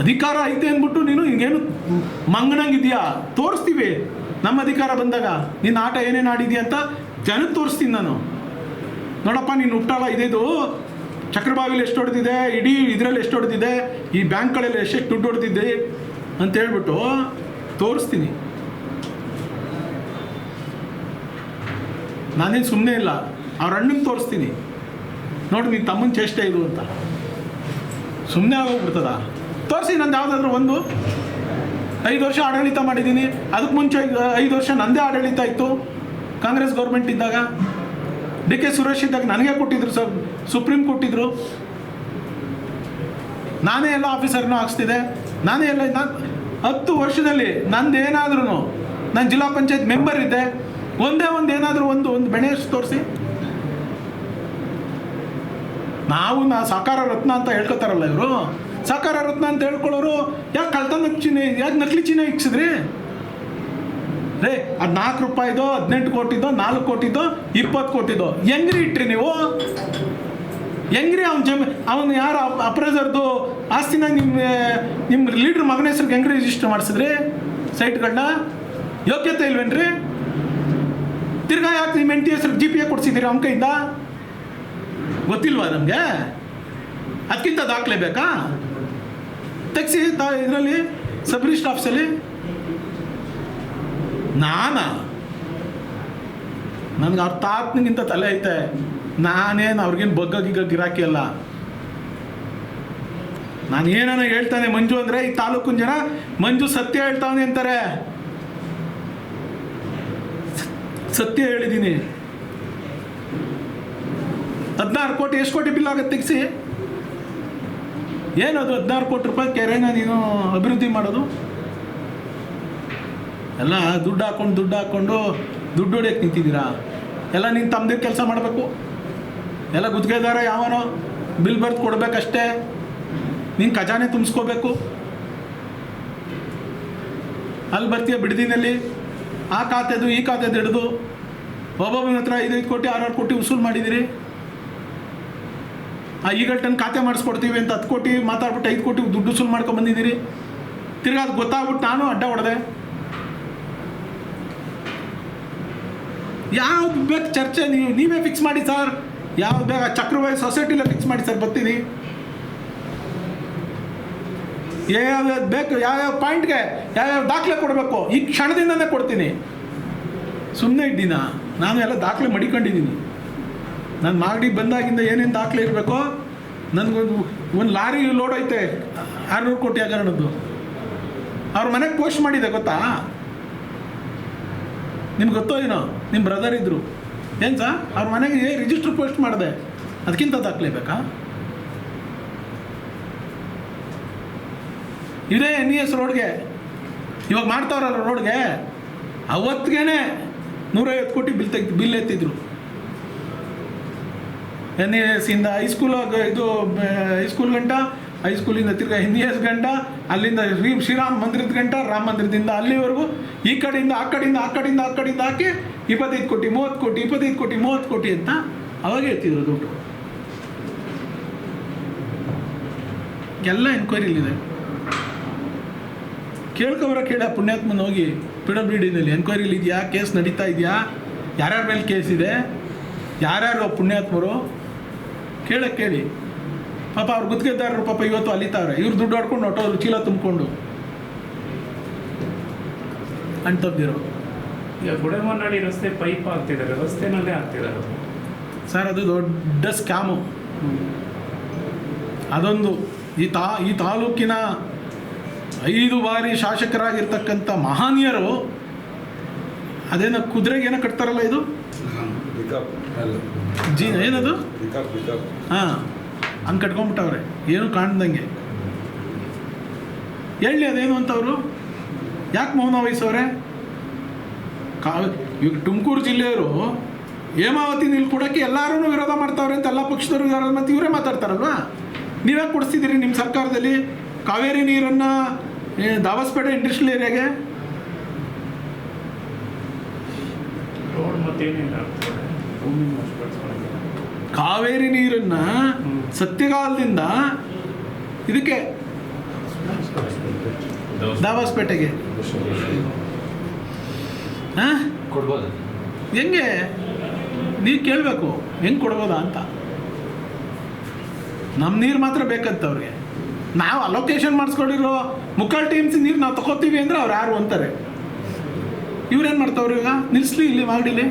ಅಧಿಕಾರ ಐತೆ ಅಂದ್ಬಿಟ್ಟು ನೀನು ಹಿಂಗೇನು ಮಂಗನಂಗಿದೆಯಾ? ತೋರಿಸ್ತೀವಿ ನಮ್ಮ ಅಧಿಕಾರ ಬಂದಾಗ ನಿನ್ನ ಆಟ ಏನೇನು ಆಡಿದ್ಯಾ ಅಂತ ಜನಕ್ಕೆ ತೋರಿಸ್ತೀನಿ ನಾನು. ನೋಡಪ್ಪ ನೀನು ಹುಟ್ಟಲ್ಲ, ಇದೇದು ಚಕ್ರಬಾವಿಲಿ ಎಷ್ಟು ಹೊಡೆದಿದೆ, ಇಡೀ ಇದರಲ್ಲಿ ಎಷ್ಟು ಹೊಡೆದಿದೆ, ಈ ಬ್ಯಾಂಕ್ಗಳಲ್ಲಿ ಎಷ್ಟೆಷ್ಟು ದುಡ್ಡು ಹೊಡೆದಿದ್ದೆ ಅಂತ ಹೇಳ್ಬಿಟ್ಟು ತೋರಿಸ್ತೀನಿ. ನಾನೇನು ಸುಮ್ಮನೆ ಇಲ್ಲ, ಅವ್ರ ಅಣ್ಣಂಗೆ ತೋರಿಸ್ತೀನಿ. ನೋಡಿ ನಿನ್ನ ತಮ್ಮನ ಚೇಷ್ಟೆ ಇದು ಅಂತ. ಸುಮ್ಮನೆ ಆಗೋಗ್ಬಿಡ್ತದ? ತೋರಿಸಿ. ನಂದು ಯಾವುದಾದ್ರೂ 5 ವರ್ಷ ಆಡಳಿತ ಮಾಡಿದ್ದೀನಿ. ಅದಕ್ಕೆ ಮುಂಚೆ 5 ವರ್ಷ ನಂದೇ ಆಡಳಿತ ಇತ್ತು ಕಾಂಗ್ರೆಸ್ ಗೌರ್ಮೆಂಟ್ ಇದ್ದಾಗ. DK ಸುರೇಶ್ ಇದ್ದಾಗ ನನಗೆ ಕೊಟ್ಟಿದ್ರು ಸರ್, ಸುಪ್ರೀಂ ಕೊಟ್ಟಿದ್ರು. ನಾನೇ ಎಲ್ಲ ಆಫೀಸರ್ನೂ ಹಾಕ್ಸ್ತಿದ್ದೆ, ನಾನೇ ಎಲ್ಲ. 10 ವರ್ಷದಲ್ಲಿ ನಂದೇನಾದ್ರೂ, ನಾನು ಜಿಲ್ಲಾ ಪಂಚಾಯತ್ ಮೆಂಬರ್ ಇದ್ದೆ, ಒಂದೇ ಏನಾದರೂ ಒಂದು ಬೆಳೆಯಷ್ಟು ತೋರಿಸಿ. ನಾವು ಸಾಕಾರ ರತ್ನ ಅಂತ ಹೇಳ್ಕೊತಾರಲ್ಲ ಇವರು, ಸಾಕಾರ ರತ್ನ ಅಂತ ಹೇಳ್ಕೊಳ್ಳೋರು ಯಾಕೆ ಕಳ್ತನ ಚಿನ್ನ, ಯಾಕೆ ನಕಲಿ ಚಿನ್ನ ಇಕ್ಸಿದ್ರಿ? ರೇ ಅದು 4 ರೂಪಾಯಿದೋ, 18 ಕೋಟಿದೋ, 4 ಕೋಟಿದೋ, 20 ಕೋಟಿದೋ ಹೆಂಗ್ರಿ ಇಟ್ರಿ ನೀವು? ಹೆಂಗ್ರಿ ಅವನು ಯಾರು ಅಪ್ರೈಸರ್ದು ಆಸ್ತಿನ ನಿಮ್ಮ ಲೀಡ್ರ್ ಮಗನ ಹೆಸ್ರಿಗೆ ಹೆಂಗ್ರಿ ರಿಜಿಸ್ಟರ್ ಮಾಡಿಸಿದ್ರಿ ಸೈಟ್ಗಳನ್ನ? ಯೋಗ್ಯತೆ ಇಲ್ವೇನ್ರಿ? ತಿರ್ಗಾ ಯಾಕೆ ನಿಮ್ಮ ಹೆಂಡತಿ ಹೆಸ್ರಿಗೆ GPA ಕೊಡ್ಸಿದ್ದೀರಿ ಅವನ ಕೈಯಿಂದ? ಗೊತ್ತಿಲ್ವಾ ನಮಗೆ? ಅದಕ್ಕಿಂತ ದಾಖಲೆ ಬೇಕಾ? ತೆಗ್ಸಿ ಇದರಲ್ಲಿ ಸಬ್ ರಿಜಿಸ್ಟರ್ ಆಫೀಸಲ್ಲಿ. ನನಗೆ ಅವ್ರ ತಾತನಿಗಿಂತ ತಲೆ ಐತೆ. ನಾನೇನು ಅವ್ರಿಗೇನು ಬಗ್ಗ ಗಿರಾಕಿ ಅಲ್ಲ. ನಾನು ಏನಾನ ಹೇಳ್ತಾನೆ ಮಂಜು ಅಂದರೆ ಈ ತಾಲೂಕಿನ ಜನ ಮಂಜು ಸತ್ಯ ಹೇಳ್ತಾವನೆ ಅಂತಾರೆ. ಸತ್ಯ ಹೇಳಿದ್ದೀನಿ. 16 ಕೋಟಿ ಎಷ್ಟು ಕೋಟಿ ಬಿಲ್ ಆಗುತ್ತೆ ತೆಗಿಸಿ? ಏನದು 16 ಕೋಟಿ ರೂಪಾಯಿ ಕೆರೆನ ನೀನು ಅಭಿವೃದ್ಧಿ ಮಾಡೋದು? ಎಲ್ಲ ದುಡ್ಡು ಹಾಕ್ಕೊಂಡು ದುಡ್ಡು ಹೊಡಿಯೋಕ್ಕೆ ನಿಂತಿದ್ದೀರಾ. ಎಲ್ಲ ನೀನು ತಮ್ಮದಿರು ಕೆಲಸ ಮಾಡಬೇಕು. ಎಲ್ಲ ಗುತ್ತಿಗೆದಾರ ಯಾವನೋ ಬಿಲ್ ಬರ್ದು ಕೊಡಬೇಕಷ್ಟೇ. ನೀನು ಖಜಾನೆ ತುಂಬಿಸ್ಕೋಬೇಕು. ಅಲ್ಲಿ ಬರ್ತೀಯ ಬಿಡದಿನಲ್ಲಿ ಆ ಖಾತೆದು ಈ ಖಾತೆದು ಹಿಡಿದು ಒಬ್ಬೊಬ್ಬನ ಹತ್ರ 5 ಕೋಟಿ 6 ಕೋಟಿ ವಸೂಲು ಮಾಡಿದ್ದೀರಿ. ಈಗಲ್ಟನ್ ಖಾತೆ ಮಾಡಿಸ್ಕೊಡ್ತೀವಿ ಅಂತ 10 ಕೋಟಿ ಮಾತಾಡ್ಬಿಟ್ಟು 5 ಕೋಟಿ ದುಡ್ಡು ವಸೂಲು ಮಾಡ್ಕೊಂಡು ಬಂದಿದ್ದೀರಿ. ತಿರ್ಗಾ ಅದು ಗೊತ್ತಾಗ್ಬಿಟ್ಟು ನಾನು ಅಡ್ಡ ಹೊಡೆದೆ. ಯಾವ್ದು ಬೇಕು ಚರ್ಚೆ ನೀವೇ ಫಿಕ್ಸ್ ಮಾಡಿ ಸರ್. ಯಾವ್ದು ಬೇಕು ಚಕ್ರವಾಯಿ ಸೊಸೈಟಿಲೇ ಫಿಕ್ಸ್ ಮಾಡಿ ಸರ್, ಬರ್ತೀನಿ. ಯಾವ್ಯಾವ್ದು ಬೇಕು, ಯಾವ್ಯಾವ ಪಾಯಿಂಟ್ಗೆ ಯಾವ್ಯಾವ ದಾಖಲೆ ಕೊಡಬೇಕು ಈ ಕ್ಷಣದಿಂದನೇ ಕೊಡ್ತೀನಿ. ಸುಮ್ಮನೆ ಇದ್ದೀನ ನಾನು ಎಲ್ಲ ದಾಖಲೆ ಮಡಿಕೊಂಡಿದ್ದೀನಿ. ನಾನು ಮಾಗಡಿಗೆ ಬಂದಾಗಿಂದ ಏನೇನು ದಾಖಲೆ ಇರಬೇಕೋ. ಒಂದು ಲಾರಿ ಲೋಡ್ ಐತೆ 600 ಕೋಟಿ ಹಗರಣದ್ದು. ಅವ್ರ ಮನೆಗೆ ಪೋಸ್ಟ್ ಮಾಡಿದೆ ಗೊತ್ತಾ? ನಿಮ್ಗೆ ಗೊತ್ತೋ ಏನೋ? ನಿಮ್ಮ ಬ್ರದರ್ ಇದ್ದರು ಏನು ಸರ್, ಅವ್ರ ಮನೆಗೆ ರಿಜಿಸ್ಟ್ರ್ ಪೋಸ್ಟ್ ಮಾಡಿದೆ. ಅದಕ್ಕಿಂತ ದಾಖಲೆ ಬೇಕಾ? ಇದೇ NES ರೋಡ್ಗೆ ಇವಾಗ ಮಾಡ್ತಾವ್ರಲ್ಲ ರೋಡ್ಗೆ, ಅವತ್ತಿಗೇನೆ 150 ಕೋಟಿ ಬಿಲ್ ಎತ್ತಿದ್ರು. NES ಇಂದ ಹೈಸ್ಕೂಲ್ ಗಂಟ, ಹೈಸ್ಕೂಲಿಂದ ತಿರ್ಗಾ NES ಗಂಟ, ಅಲ್ಲಿಂದ ಶ್ರೀರಾಮ ಮಂದಿರದ ಗಂಟ, ರಾಮ ಮಂದಿರದಿಂದ ಅಲ್ಲಿವರೆಗೂ ಈ ಕಡೆಯಿಂದ ಆ ಕಡೆಯಿಂದ ಹಾಕಿ 25 ಕೋಟಿ 30 ಕೋಟಿ 25 ಕೋಟಿ 30 ಕೋಟಿ ಅಂತ ಅವಾಗೇ ಎತ್ತಿದ್ರು ದುಡ್ಡು. ಎಲ್ಲ ಎನ್ಕ್ವೈರಿಲಿದೆ. ಕೇಳ ಪುಣ್ಯಾತ್ಮನ ಹೋಗಿ PWDನಲ್ಲಿ ಎನ್ಕ್ವೈರಿಲಿ ಇದೆಯಾ, ಕೇಸ್ ನಡೀತಾ ಇದೆಯಾ, ಯಾರ್ಯಾರ ಮೇಲೆ ಕೇಸ್ ಇದೆ, ಯಾರ್ಯಾರು ಪುಣ್ಯಾತ್ಮರು ಕೇಳಿ. ಪಾಪ ಅವ್ರು ಗುತ್ತಿಗೆದಾರರು ಪಾಪ ಇವತ್ತು ಅಲಿತಾವ್ರೆ. ಇವ್ರು ದುಡ್ಡು ಹೊಡ್ಕೊಂಡು ಹೊಟ್ಟೋದ್ರು ಚೀಲ ತುಂಬಿಕೊಂಡು ಅಂಟದ್ದಿರೋ. ಈಗ ಗುಡೇಮನಹಳ್ಳಿ ರಸ್ತೆ ಪೈಪ್ ಆಗ್ತಿದ್ದಾರೆ, ರಸ್ತೆನಲ್ಲೇ ಆಗ್ತಿದ್ದಾರೆ ಸರ್. ಅದು ದೊಡ್ಡ ಸ್ಕ್ಯಾಮು. ಅದೊಂದು ಈ ತಾಲೂಕಿನ 5 ಬಾರಿ ಶಾಸಕರಾಗಿರ್ತಕ್ಕಂಥ ಮಹನೀಯರು ಅದೇನೋ ಕುದುರೆಗೇನೋ ಕಟ್ತಾರಲ್ಲ, ಇದು ಏನದು ಹಾಂ ಹಂಗೆ ಕಟ್ಕೊಂಡ್ಬಿಟ್ಟವ್ರೆ, ಏನು ಕಾಣ್ದಂಗೆ. ಹೇಳಿ ಅದೇನು ಅಂತವರು ಯಾಕೆ ಮೌನ ವಹಿಸೋರೆ? ಈಗ ತುಮಕೂರು ಜಿಲ್ಲೆಯವರು ಹೇಮಾವತಿ ನೀರು ಕೊಡೋಕ್ಕೆ ಎಲ್ಲರೂ ವಿರೋಧ ಮಾಡ್ತಾವ್ರೆ ಅಂತ ಎಲ್ಲ ಪಕ್ಷದವರು ವಿರೋಧ ಮತ್ತು ಇವರೇ ಮಾತಾಡ್ತಾರಲ್ವಾ? ನೀವೇ ಕೊಡಿಸ್ತಿದ್ದೀರಿ ನಿಮ್ಮ ಸರ್ಕಾರದಲ್ಲಿ ಕಾವೇರಿ ನೀರನ್ನು ದಾಬಸ್ಪೇಟೆ ಇಂಡಸ್ಟ್ರಿಯಲ್ ಏರಿಯಾಗೆ. ಕಾವೇರಿ ನೀರನ್ನು ಸತ್ಯಗಾಲದಿಂದ ಇದಕ್ಕೆ ದಾಬಸ್ಪೇಟೆಗೆ ಕೊಡ್ಬೋದು. ಹೆಂಗೆ ನೀವು ಕೇಳಬೇಕು ಹೆಂಗೆ ಕೊಡ್ಬೋದಾ ಅಂತ. ನಮ್ಮ ನೀರು ಮಾತ್ರ ಬೇಕಂತ ಅವ್ರಿಗೆ. ನಾವು ಅಲೋಕೇಶನ್ ಮಾಡಿಸ್ಕೊಂಡಿರೋ ಮುಕ್ಕಾಲು ಟೀಮ್ಸ್ ನೀರು ನಾವು ತಗೋತೀವಿ ಅಂದರೆ ಅವ್ರು ಯಾರು ಅಂತಾರೆ. ಇವ್ರೇನು ಮಾಡ್ತಾವ್ರಿ ಈಗ? ನಿಲ್ಲಿಸ್ಲಿ ಇಲ್ಲಿ ಮಾಗಡಿಲಿ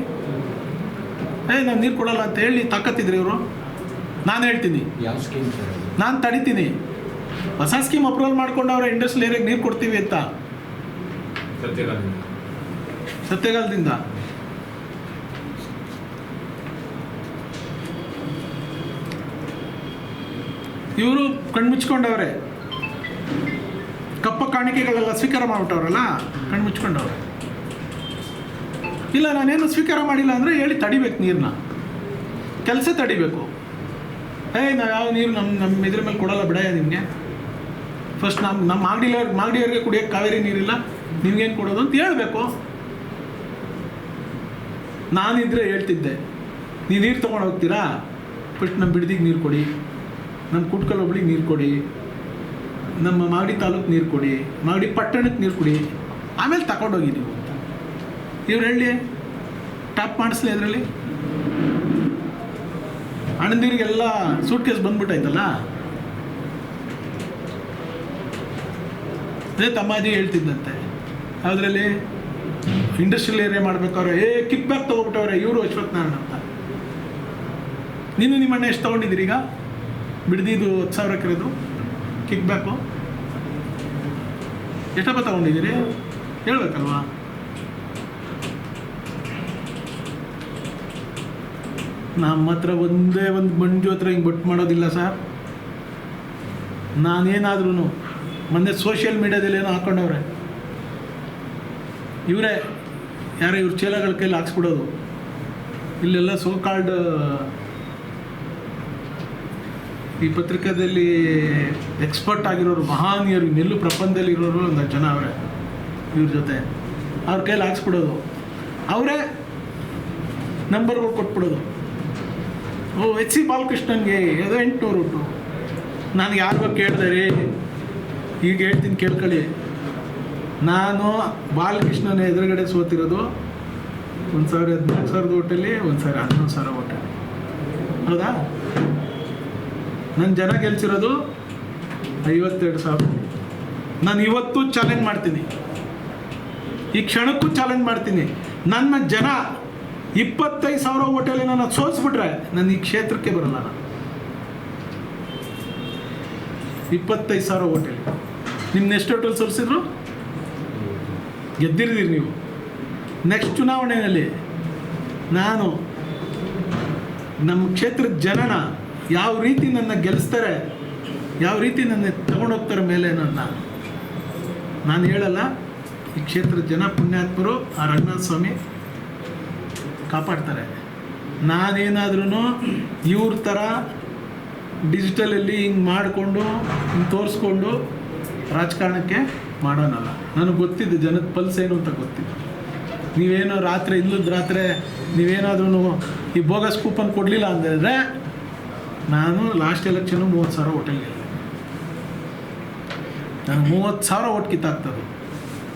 ನಾವು ನೀರು ಕೊಡಲ್ಲ ಅಂತ ಹೇಳಿ ತಾಕತ್ತಿದ್ರಿ ಇವರು. ನಾನು ಹೇಳ್ತೀನಿ, ಯಾವ ಸ್ಕೀಮ್ ಸರ್? ನಾನು ತಡಿತೀನಿ. ಹೊಸ ಸ್ಕೀಮ್ ಅಪ್ರೂವಲ್ ಮಾಡ್ಕೊಂಡು ಅವರ ಇಂಡಸ್ಟ್ರಿಯಲ್ ಏರಿಯಾಗೆ ನೀರು ಕೊಡ್ತೀವಿ ಅಂತ ಸತ್ಯಗಾಲದಿಂದ. ಇವರು ಕಣ್ಮುಚ್ಕೊಂಡವ್ರೆ. ಕಪ್ಪ ಕಾಣಿಕೆಗಳೆಲ್ಲ ಸ್ವೀಕಾರ ಮಾಡಿಬಿಟ್ಟವ್ರಲ್ಲ, ಕಣ್ಮುಚ್ಕೊಂಡವ್ರೆ. ಇಲ್ಲ ನಾನೇನು ಸ್ವೀಕಾರ ಮಾಡಿಲ್ಲ ಅಂದರೆ ಹೇಳಿ ತಡಿಬೇಕು, ನೀರನ್ನ ಕೆಲಸ ತಡಿಬೇಕು. ನಾವು ಯಾವ ನೀರು ನಮ್ಮ ಇದ್ರ ಮೇಲೆ ಕೊಡಲ್ಲ ಬಿಡಯ್ಯ ನಿಮಗೆ. ಫಸ್ಟ್ ನಮ್ಮ ಮಾಗಡಿಯವ್ರಿಗೆ ಕುಡಿಯೋಕ್ಕೆ ಕಾವೇರಿ ನೀರಿಲ್ಲ, ನಿಮ್ಗೇನು ಕೊಡೋದು ಅಂತ ಹೇಳಬೇಕು. ನಾನಿದ್ರೆ ಹೇಳ್ತಿದ್ದೆ, ನೀವು ನೀರು ತೊಗೊಂಡು ಹೋಗ್ತೀರಾ ಫಸ್ಟ್ ನಮ್ಮ ಬಿಡದಿಗೆ ನೀರು ಕೊಡಿ, ನಮ್ಮ ಕುಟ್ಕಲ್ ಹೋಬಳಿಗೆ ನೀರು ಕೊಡಿ, ನಮ್ಮ ಮಾಗಡಿ ತಾಲೂಕು ನೀರು ಕೊಡಿ, ಮಾಗಡಿ ಪಟ್ಟಣಕ್ಕೆ ನೀರು ಕೊಡಿ, ಆಮೇಲೆ ತಗೊಂಡೋಗಿ ನೀವು ಅಂತ ಇವ್ರು ಹೇಳಿ ಟಾಪ್ ಮಾಡಿಸ್ಲಿ. ಅದರಲ್ಲಿ ಅಣ್ಣಂದಿರಿಗೆಲ್ಲ ಸೂಟ್ ಕೇಸ್ ಬಂದ್ಬಿಟ್ಟಾಯ್ತಲ್ಲ. ಅದೇ ತಮ್ಮಾಜಿ ಹೇಳ್ತಿದ್ದಂತೆ ಅದರಲ್ಲಿ ಇಂಡಸ್ಟ್ರಿಯಲ್ ಏರಿಯಾ ಮಾಡ್ಬೇಕಾದ್ರೆ ಕಿಕ್ ಬ್ಯಾಕ್ ತೊಗೊಬಿಟ್ಟವ್ರೆ ಇವರು ಅಶ್ವತ್ಥನಾರಾಯಣ ಅಂತ. ನೀನು ನಿಮ್ಮಣ್ಣ ಎಷ್ಟು ತೊಗೊಂಡಿದ್ದೀರಿ ಈಗ ಬಿಡ್ದಿದ್ದು 10,000 ಎಕರೆದು ಕಿಕ್ ಬ್ಯಾಕು ಎಷ್ಟಪ್ಪ ತೊಗೊಂಡಿದ್ದೀರಿ ಹೇಳ್ಬೇಕಲ್ವಾ? ನಮ್ಮ ಹತ್ರ ಒಂದೇ ಒಂದು ಮಂಜು ಹತ್ರ ಹಿಂಗೆ ಬೊಟ್ಟು ಮಾಡೋದಿಲ್ಲ ಸರ್. ನಾನೇನಾದ್ರೂ ಮೊನ್ನೆ ಸೋಷಿಯಲ್ ಮೀಡ್ಯಾದಲ್ಲಿ ಏನೋ ಹಾಕ್ಕೊಂಡವ್ರೆ ಇವರೇ, ಯಾರೋ ಇವ್ರ ಚೀಲಗಳ ಕೈಲಿ ಹಾಕ್ಸ್ಬಿಡೋದು. ಇಲ್ಲೆಲ್ಲ ಸೋಕಾಲ್ಡ್ ಈ ಪತ್ರಿಕಾದಲ್ಲಿ ಎಕ್ಸ್ಪರ್ಟ್ ಆಗಿರೋರು, ಮಹಾನೀಯರು, ಇನ್ನೆಲ್ಲೂ ಪ್ರಪಂಚದಲ್ಲಿ ಇರೋರು ಒಂದು ಜನ ಅವರೇ ಇವ್ರ ಜೊತೆ. ಅವ್ರ ಕೈಲಿ ಹಾಕ್ಸ್ಬಿಡೋದು, ಅವರೇ ನಂಬರ್ಗಳು ಕೊಟ್ಬಿಡೋದು. ಎಚ್ ಸಿ ಬಾಲಕೃಷ್ಣನ್ಗೆ ಅದು 800 ಉಂಟು. ನಾನು ಯಾರಿಗೋ ಕೇಳಿದೆ ರೀ, ಈಗ ಹೇಳ್ತೀನಿ ಕೇಳ್ಕೊಳ್ಳಿ. ನಾನು ಬಾಲಕೃಷ್ಣನ ಎದುರುಗಡೆ ಸೋತಿರೋದು 1,14,000 ಓಟಲ್ಲಿ, 1,11,000 ಓಟಲ್ಲಿ. ಹೌದಾ? ನನ್ನ ಜನ ಗೆಲ್ಸಿರೋದು 52,000. ನಾನು ಇವತ್ತು ಚಾಲೆಂಜ್ ಮಾಡ್ತೀನಿ, ಈ ಕ್ಷಣಕ್ಕೂ ಚಾಲೆಂಜ್ ಮಾಡ್ತೀನಿ. ನನ್ನ ಜನ 25,000 ಓಟಲ್ಲಿ ನಾನು ಸೋಲಿಸ್ಬಿಟ್ರೆ ನಾನು ಈ ಕ್ಷೇತ್ರಕ್ಕೆ ಬರಲ್ಲ. ನಾನು 25,000 ಓಟಲ್ಲಿ ನಿಮ್ಮನ್ನ ಎಷ್ಟು ಓಟಲ್ಲಿ ಸೋಲಿಸಿದ್ರು? ಗೆದ್ದಿರ್ತೀರಿ ನೀವು. ನೆಕ್ಸ್ಟ್ ಚುನಾವಣೆಯಲ್ಲಿ ನಾನು ನಮ್ಮ ಕ್ಷೇತ್ರದ ಜನನ ಯಾವ ರೀತಿ ನನ್ನ ಗೆಲ್ಲಿಸ್ತಾರೆ, ಯಾವ ರೀತಿ ನನ್ನ ತಗೊಂಡೋಗ್ತಾರೆ ಮೇಲೆ ನಾನು ಹೇಳಲ್ಲ. ಈ ಕ್ಷೇತ್ರದ ಜನ ಪುಣ್ಯಾತ್ಮರು, ಆ ರಂಗನಾಥ ಸ್ವಾಮಿ ಕಾಪಾಡ್ತಾರೆ. ನಾನೇನಾದ್ರೂ ಇವ್ರ ಥರ ಡಿಜಿಟಲಲ್ಲಿ ಹಿಂಗೆ ಮಾಡಿಕೊಂಡು ಹಿಂಗೆ ತೋರಿಸ್ಕೊಂಡು ರಾಜಕಾರಣಕ್ಕೆ ಮಾಡೋಣಲ್ಲ. ನನಗೆ ಗೊತ್ತಿದ್ದು ಜನದ ಪಲ್ಸ್ ಏನು ಅಂತ ಗೊತ್ತಿದ್ದು. ನೀವೇನೋ ರಾತ್ರಿ ಇಲ್ಲದ ರಾತ್ರಿ ನೀವೇನಾದ್ರೂ ಈ ಬೋಗಸ್ ಕೂಪನ್ ಕೊಡಲಿಲ್ಲ ಅಂದರೆ ನಾನು ಲಾಸ್ಟ್ ಎಲೆಕ್ಷನು 30,000 ಓಟಲ್ಲಿ ಗೆಲ್ಲ. ನಾನು 30,000 ಓಟ್ ಕಿತ್ತಾಗ್ತದೆ,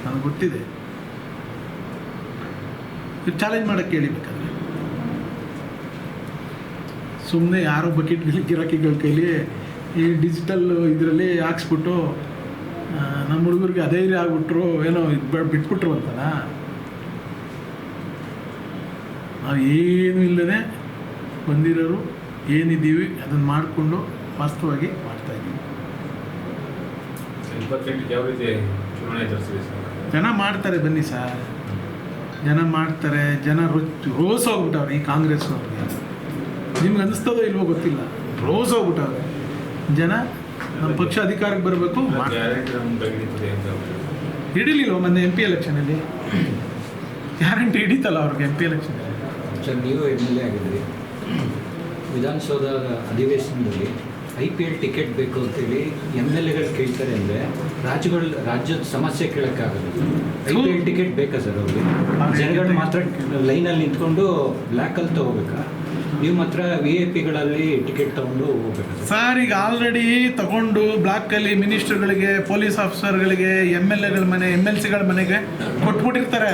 ನನಗೆ ಗೊತ್ತಿದೆ. ಇದು ಚಾಲೆಂಜ್ ಮಾಡೋಕ್ಕೆ ಹೇಳಿಬೇಕಾದ್ರೆ ಸುಮ್ಮನೆ ಯಾರೋ ಬಕೆಟ್ಗಳು ಗಿರಾಕಿಗಳ ಕೈಲಿ ಈ ಡಿಜಿಟಲ್ ಇದರಲ್ಲಿ ಹಾಕ್ಸ್ಬಿಟ್ಟು ನಮ್ಮ ಹುಡುಗರಿಗೆ ಅಧೈರ್ಯ ಆಗ್ಬಿಟ್ರು, ಏನೋ ಇದು ಬಿಟ್ಬಿಟ್ರು ಅಂತಲ್ಲ. ನಾವು ಏನೂ ಇಲ್ಲದೆ ಬಂದಿರೋರು ಏನಿದ್ದೀವಿ ಅದನ್ನು ಮಾಡಿಕೊಂಡು ವಾಸ್ತವವಾಗಿ ಮಾಡ್ತಾಯಿದ್ದೀವಿ. ಯಾವ ರೀತಿ ಚುನಾವಣೆ ಎದುರಿಸಿದೆ ಸರ್? ಜನ ಮಾಡ್ತಾರೆ, ಬನ್ನಿ ಸರ್, ಜನ ಮಾಡ್ತಾರೆ. ಜನ ರೋಸ್ ಹೋಗ್ಬಿಟ್ಟವ್ರೆ ಈ ಕಾಂಗ್ರೆಸ್ ಅವ್ರಿಗೆ. ನಿಮ್ಗೆ ಅನಿಸ್ತದೋ ಇಲ್ವೋ ಗೊತ್ತಿಲ್ಲ, ರೋಸ್ ಹೋಗ್ಬಿಟ್ಟವ್ರೆ ಜನ. ನಮ್ಮ ಪಕ್ಷ ಅಧಿಕಾರಕ್ಕೆ ಬರಬೇಕು. ಹಿಡಿಲಿಲ್ವ ಮೊನ್ನೆ MP ಎಲೆಕ್ಷನಲ್ಲಿ? ಗ್ಯಾರಂಟಿ ಹಿಡಿತಲ್ಲ ಅವ್ರಿಗೆ MP ಎಲೆಕ್ಷನಲ್ಲಿ. ಸರ್, ನೀವು MLA ಆಗಿದ್ರಿ. ವಿಧಾನಸೌಧದ ಅಧಿವೇಶನದಲ್ಲಿ IPL ಟಿಕೆಟ್ ಬೇಕು ಅಂತೇಳಿ MLAಗಳು ಕೇಳ್ತಾರೆ ಅಂದರೆ ರಾಜ್ಯದ ಸಮಸ್ಯೆ ಕೇಳೋಕ್ಕಾಗಲ್ಲ. IPL ಟಿಕೆಟ್ ಬೇಕಾ ಸರ್ ಅವ್ರಿಗೆ? ಜನಗಳು ಮಾತ್ರ ಲೈನಲ್ಲಿ ನಿಂತ್ಕೊಂಡು ಬ್ಲ್ಯಾಕಲ್ಲಿ ತೊಗೋಬೇಕಾ? ನೀವು ಮಾತ್ರ VIP-ಗಳಲ್ಲಿ ಟಿಕೆಟ್ ತೊಗೊಂಡು ಹೋಗ್ಬೇಕಾ ಸರ್? ಈಗ ಆಲ್ರೆಡಿ ತಗೊಂಡು ಬ್ಲಾಕಲ್ಲಿ ಮಿನಿಸ್ಟರ್ಗಳಿಗೆ, ಪೊಲೀಸ್ ಆಫೀಸರ್ಗಳಿಗೆ, MLAಗಳ ಮನೆ, MLCಗಳ ಮನೆಗೆ ಕೊಟ್ಬಿಟ್ಟಿರ್ತಾರೆ.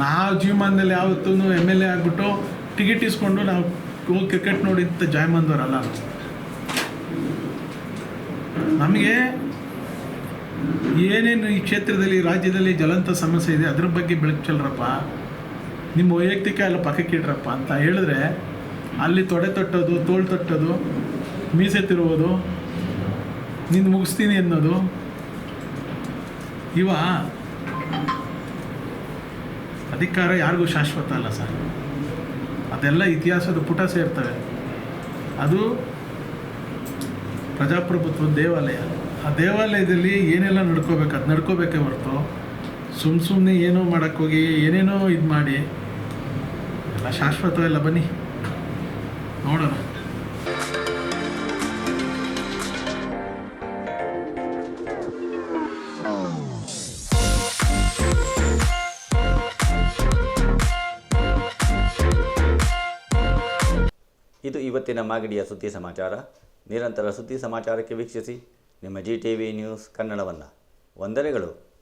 ನಾವು ಜೀವಮಾನದಲ್ಲಿ ಯಾವತ್ತೂ MLA ಆಗಿಬಿಟ್ಟು ಟಿಕೆಟ್ ಇಸ್ಕೊಂಡು ನಾವು ಹೋಗಿ ಕ್ರಿಕೆಟ್ ನೋಡಿ ಅಂತ ಜಾಯಮಾನದವರಲ್ಲ. ನಮಗೆ ಏನೇನು ಈ ಕ್ಷೇತ್ರದಲ್ಲಿ, ರಾಜ್ಯದಲ್ಲಿ ಜ್ವಲಂತ ಸಮಸ್ಯೆ ಇದೆ ಅದ್ರ ಬಗ್ಗೆ ಬೆಳಕು ಚೆಲ್ಲರಪ್ಪ, ನಿಮ್ಮ ವೈಯಕ್ತಿಕ ಎಲ್ಲ ಪಕ್ಕಕ್ಕೆ ಇಡ್ರಪ್ಪ ಅಂತ ಹೇಳಿದ್ರೆ ಅಲ್ಲಿ ತೊಡೆ ತಟ್ಟೋದು, ತೋಳು ತಟ್ಟೋದು, ಮೀಸೆ ತಿರುವುದು, ನಿಂದು ಮುಗಿಸ್ತೀನಿ ಅನ್ನೋದು ಅಧಿಕಾರ ಯಾರಿಗೂ ಶಾಶ್ವತ ಅಲ್ಲ ಸರ್. ಅದೆಲ್ಲ ಇತಿಹಾಸದ ಪುಟ ಸೇರ್ತವೆ. ಅದು ಪ್ರಜಾಪ್ರಭುತ್ವ ದೇವಾಲಯ. ಆ ದೇವಾಲಯದಲ್ಲಿ ಏನೆಲ್ಲ ನಡ್ಕೋಬೇಕು ಅದು ನಡ್ಕೋಬೇಕೇ ಹೊರತು ಸುಮ್ಮನೆ ಏನೋ ಮಾಡೋಕ್ಕೋಗಿ ಏನೇನೋ ಇದು ಮಾಡಿ ಎಲ್ಲ ಶಾಶ್ವತವೆಲ್ಲ. ಬನ್ನಿ ನೋಡೋಣ. ಇದು ಇವತ್ತಿನ ಮಾಗಡಿಯ ಸುದ್ದಿ ಸಮಾಚಾರ. ನಿರಂತರ ಸುದ್ದಿ ಸಮಾಚಾರಕ್ಕೆ ವೀಕ್ಷಿಸಿ ನಿಮ್ಮ GTV ನ್ಯೂಸ್ ಕನ್ನಡವನ್ನು. ವಂದನೆಗಳು.